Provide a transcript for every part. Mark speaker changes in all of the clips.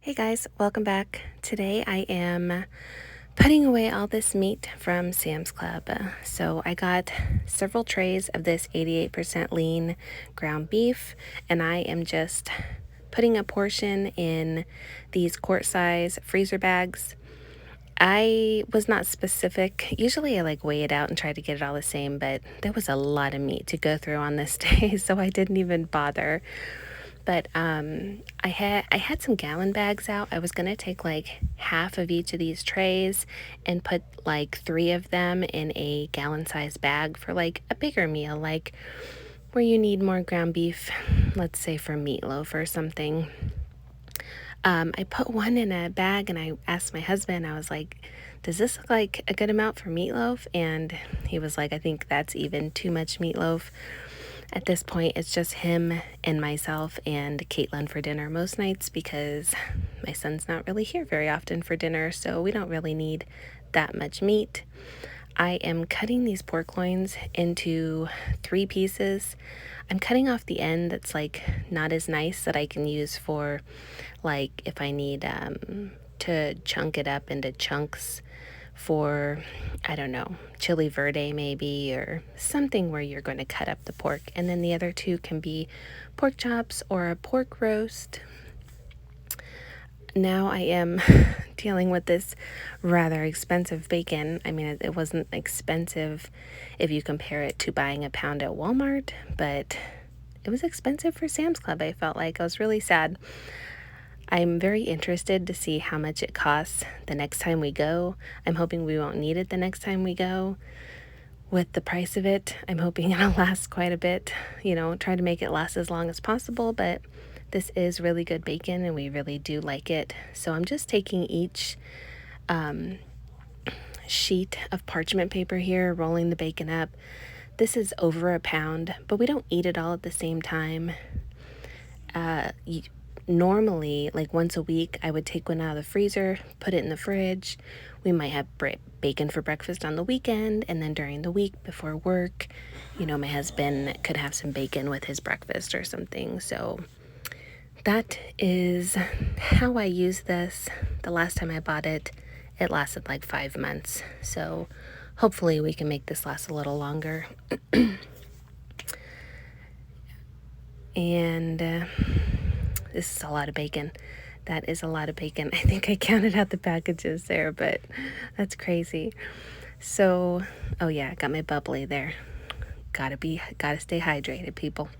Speaker 1: Hey guys, welcome back. Today I am putting away all this meat from Sam's Club. So I got several trays of this 88% lean ground beef, and I am just putting a portion in these quart size freezer bags. I was not specific. Usually I weigh it out and try to get it all the same, but there was a lot of meat to go through on this day, so I didn't even bother. But I had some gallon bags out. I was gonna take like half of each of these trays and put like three of them in a gallon size bag for like a bigger meal, like where you need more ground beef, let's say for meatloaf or something. I put one in a bag and I asked my husband, I was like, does this look like a good amount for meatloaf? And he was like, I think that's even too much meatloaf. At this point, it's just him and myself and Caitlin for dinner most nights because my son's not really here very often for dinner, so we don't really need that much meat. I am cutting these pork loins into 3 pieces. I'm cutting off the end that's like not as nice that I can use for like if I need to chunk it up into chunks for, I don't know, chili verde maybe, or something where you're going to cut up the pork. And then the other 2 can be pork chops or a pork roast. Now I am dealing with this rather expensive bacon. I mean, it wasn't expensive if you compare it to buying a pound at Walmart, but it was expensive for Sam's Club. I felt like I was really sad. I'm very interested to see how much it costs the next time we go. I'm hoping we won't need it the next time we go. With the price of it, I'm hoping it'll last quite a bit. Try to make it last as long as possible, but this is really good bacon and we really do like it. So I'm just taking each sheet of parchment paper here, rolling the bacon up. This is over a pound, but we don't eat it all at the same time. Normally, like once a week, I would take one out of the freezer, put it in the fridge. We might have bacon for breakfast on the weekend, and then during the week before work, my husband could have some bacon with his breakfast or something. So that is how I use this. The last time I bought it, it lasted like 5 months. So hopefully we can make this last a little longer. And this is a lot of bacon. That is a lot of bacon. I think I counted out the packages there, but that's crazy. So, oh yeah, I got my bubbly there. Gotta stay hydrated, people.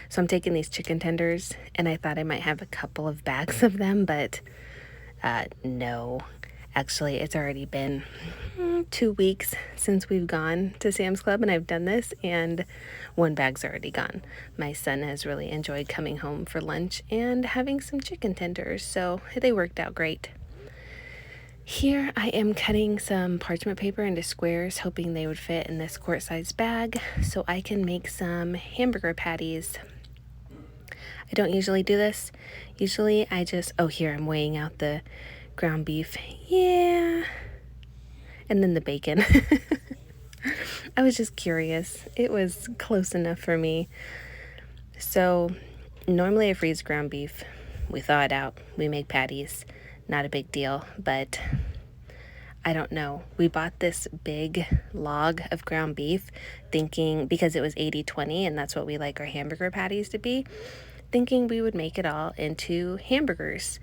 Speaker 1: So I'm taking these chicken tenders, and I thought I might have a couple of bags of them, but no. Actually, it's already been 2 weeks since we've gone to Sam's Club and I've done this, and 1 bag's already gone. My son has really enjoyed coming home for lunch and having some chicken tenders, so they worked out great. Here I am cutting some parchment paper into squares, hoping they would fit in this quart-sized bag so I can make some hamburger patties. I don't usually do this. Usually I just, here I'm weighing out the ground beef. Yeah. And then the bacon. I was just curious. It was close enough for me. So normally I freeze ground beef. We thaw it out. We make patties. Not a big deal, but I don't know. We bought this big log of ground beef thinking, because it was 80-20 and that's what we like our hamburger patties to be, thinking we would make it all into hamburgers.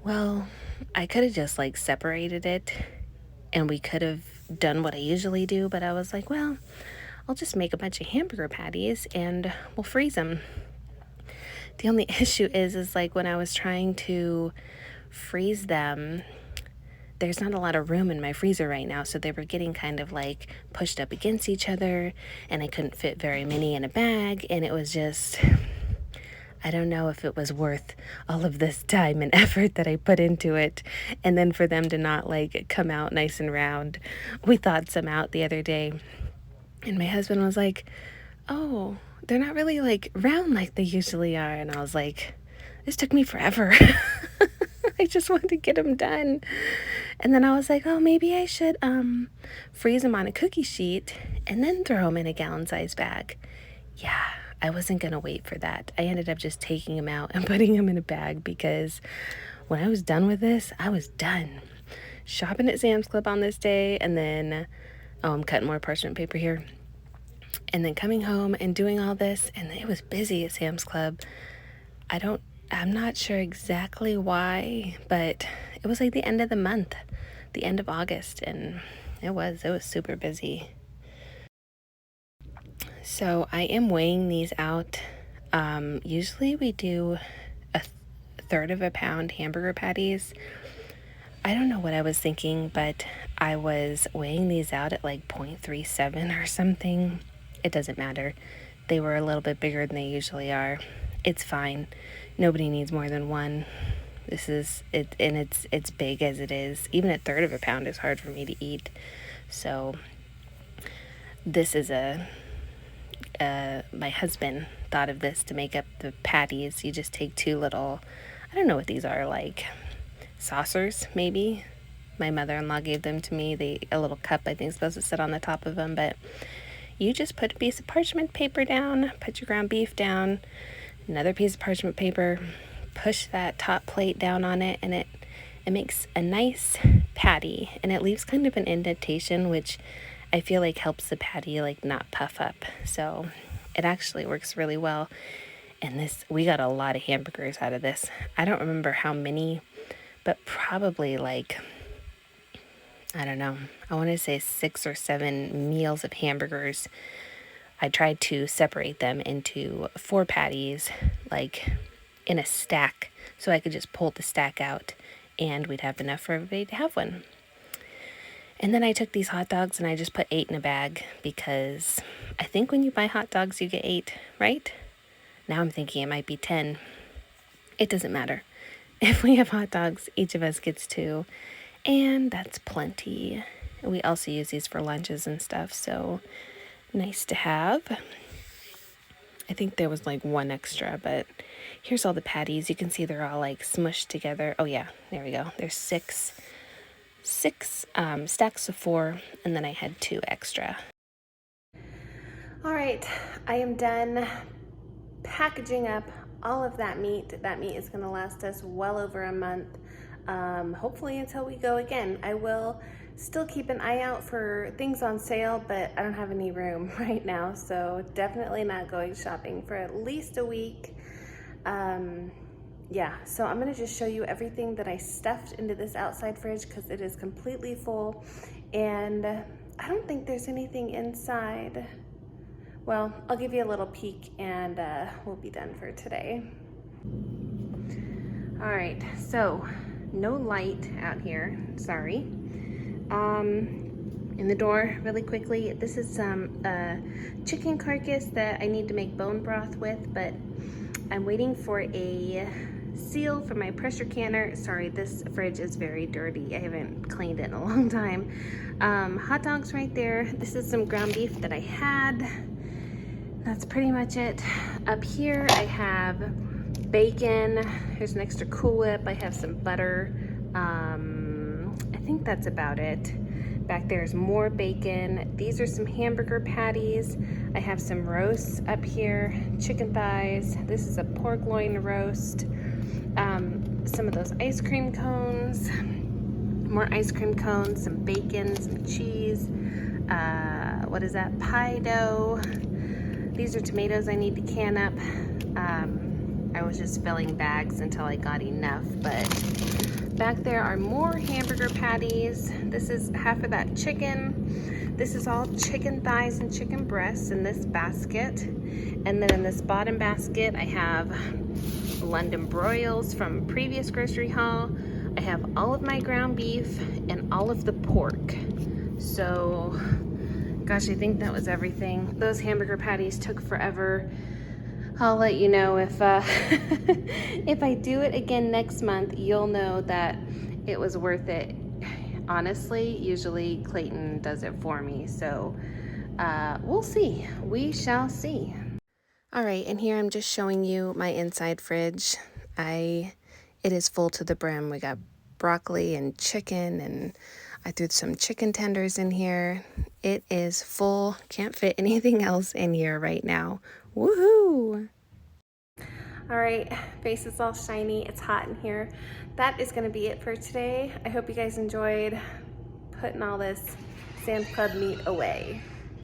Speaker 1: Well, I could have just separated it and we could have done what I usually do, but I was like, well, I'll just make a bunch of hamburger patties and we'll freeze them. The only issue is when I was trying to freeze them, there's not a lot of room in my freezer right now, so they were getting kind of pushed up against each other, and I couldn't fit very many in a bag, and it was just, I don't know if it was worth all of this time and effort that I put into it, and then for them to not come out nice and round. We thawed some out the other day, and my husband was like, oh, they're not really round like they usually are, and I was like, this took me forever. I just wanted to get them done. And then I was like, oh, maybe I should freeze them on a cookie sheet and then throw them in a gallon-sized bag. Yeah, I wasn't going to wait for that. I ended up just taking them out and putting them in a bag because when I was done with this, I was done. Shopping at Sam's Club on this day, and then, oh, I'm cutting more parchment paper here. And then coming home and doing all this, and it was busy at Sam's Club. I'm not sure exactly why, but it was like the end of the month, the end of August, and it was super busy. So I am weighing these out. Usually we do a third of a pound hamburger patties. I don't know what I was thinking, but I was weighing these out at like 0.37 or something. It doesn't matter. They were a little bit bigger than they usually are. It's fine. Nobody needs more than one. This is it, and it's big as it is. Even a third of a pound is hard for me to eat. So this is my husband thought of this to make up the patties. You just take two little, I don't know what these are, like saucers maybe. My mother-in-law gave them to me. A little cup I think is supposed to sit on the top of them, but you just put a piece of parchment paper down, put your ground beef down, another piece of parchment paper, push that top plate down on it, and it makes a nice patty, and it leaves kind of an indentation, which I feel like helps the patty like not puff up. So it actually works really well. And we got a lot of hamburgers out of this. I don't remember how many, but probably like, I don't know, I want to say 6 or 7 meals of hamburgers. I tried to separate them into 4 patties, like in a stack, so I could just pull the stack out and we'd have enough for everybody to have one. And then I took these hot dogs and I just put 8 in a bag, because I think when you buy hot dogs you get 8, right? Now I'm thinking it might be 10. It doesn't matter. If we have hot dogs, each of us gets 2, and that's plenty. We also use these for lunches and stuff, so nice to have. I think there was like 1 extra, but here's all the patties. You can see they're all like smushed together. Oh yeah, there we go. There's 6 stacks of 4, and then I had 2 extra. All right, I am done packaging up all of that meat. That meat is gonna last us well over a month, hopefully until we go again. I will still keep an eye out for things on sale, but I don't have any room right now, so definitely not going shopping for at least a week. Yeah, so I'm gonna just show you everything that I stuffed into this outside fridge, because it is completely full, and I don't think there's anything inside. Well, I'll give you a little peek and we'll be done for today. All right, so no light out here, sorry. In the door really quickly, this is some chicken carcass that I need to make bone broth with, but I'm waiting for a seal for my pressure canner. Sorry, this fridge is very dirty. I haven't cleaned it in a long time. Hot dogs right there. This is some ground beef that I had. That's pretty much it. Up here I have bacon. Here's an extra Cool Whip. I have some butter. I think that's about it. Back there's more bacon. These are some hamburger patties. I have some roasts up here, chicken thighs. This is a pork loin roast. Some of those ice cream cones, more ice cream cones, some bacon, some cheese. What is that? Pie dough. These are tomatoes I need to can up. I was just filling bags until I got enough, but back there are more hamburger patties. This is half of that chicken. This is all chicken thighs and chicken breasts in this basket. And then in this bottom basket, I have London broils from previous grocery haul. I have all of my ground beef and all of the pork. So, gosh, I think that was everything. Those hamburger patties took forever. I'll let you know if if I do it again next month, you'll know that it was worth it. Honestly, usually Clayton does it for me, so we'll see. We shall see. All right, and here I'm just showing you my inside fridge. It is full to the brim. We got broccoli and chicken, and I threw some chicken tenders in here. It is full. Can't fit anything else in here right now. Woohoo! All right, face is all shiny. It's hot in here. That is gonna be it for today. I hope you guys enjoyed putting all this Sam's Club meat away.